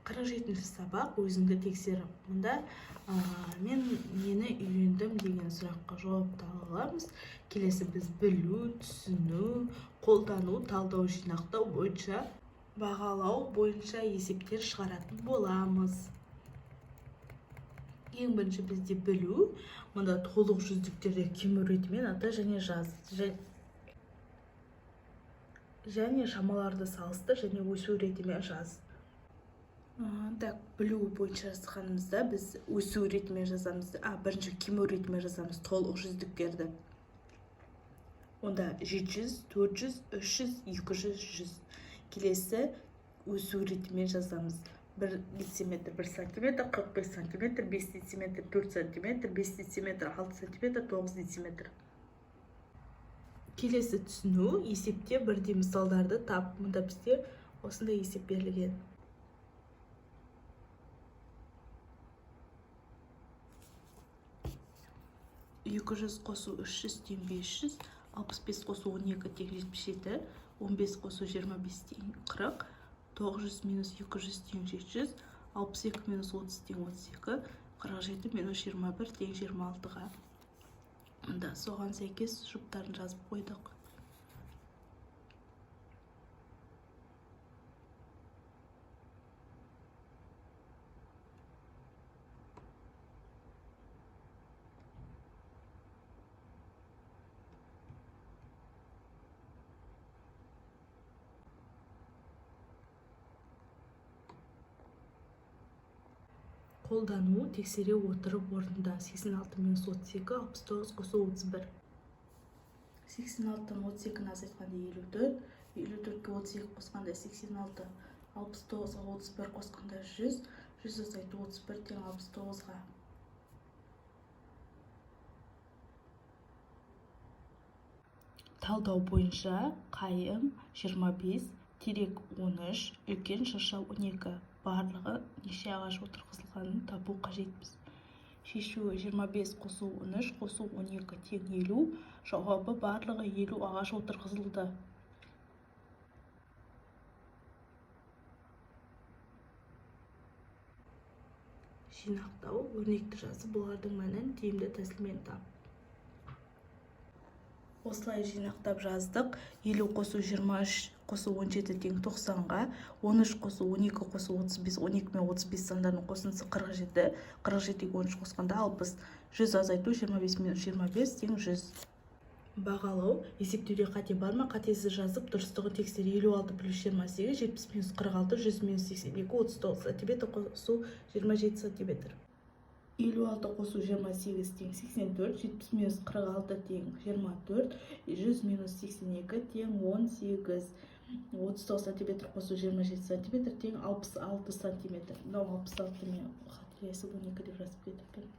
47-ші сабақ өзіңді тексер. Мұнда мен нені үйрендім деген сұраққа жауапты ала аламыз. Келесі біз білу, түсіну, қолдану, талдау, жинақтау бойынша, бағалау бойынша есептер шығаратын боламыз. Ең бірінші бізде білу. Мұнда толық жүздіктерде кему ретімен ата және жаз. Және шамаларды салыстыр және өсу ретімен жаз. Так, білу бойынша жазғанымызда біз өсу ретімен жазамыз. Бірінші кему ретімен жазамыз толық жүздіктерді. Онда 700, 400, 300, 200, 100. Келесі өсу ретімен жазамыз. 1 дециметр 1 сантиметр, 45 сантиметр, 5 дециметр 4 сантиметр, 5 дециметр 6 сантиметр, 9 дециметр. Келесі түсіну, есепте бірдей мысалдарды тап. Мұнда бізде осындай есеп берілген. 200 қосу 300 тең 500, 65 қосу 12 тең 77, 15 қосу 25 тең 40, 900 минус 200 тең 700, 62 минус 30 тең 32, 47 минус 21 тең 26-ға. Мұнда соған сәйкес жұптарын жазып қойдық. Қолдану, тексере отырып орында. 86 минус 32, 69 қосу 31. 86-тан 32-ні азайтқанда 54, 54-ке 32 қосқанда 86, 69-ға 31 қосқанда 100, 100 азайту 31 тең 69-ға. Талдау бойынша қайым 25, терек 13, үлкен шырша 12. Барлығы неше ағаш отырғызылғанын табу қажетпіз. Шешу 25 қосу 13 қосу 12 тең 50. Жауабы барлығы 50 ағаш отырғызылды. Жинақтау, өрнекті жазып, бұлардың мәнін тиімді тәсілмен тап. Осылай жинақтап жаздық. 50 қосу 23 қосу 17 тең 90-ға, 13 қосу 12 қосу 35, 12 мен 35 сандарының қосындысы 47, 47-ге 13 қосқанда 60, 100 азайту 25 минус 25 тең 100. Бағалау, есептеуде қате бар ма? Қатесіз жазып, дұрыстығын тексер. 56 плюс 28, 70 минус 46, 100 минус 82, 39 сантиметр қосу 27 сантиметр. 56 қосу 28 тең 84, 70 минус 46 тең 24, 100 минус 82 тең 18, 39 сантиметр қосу 27 сантиметр тең 66 сантиметр. 66 мен қателесіп 12 деп жазып кетіппін.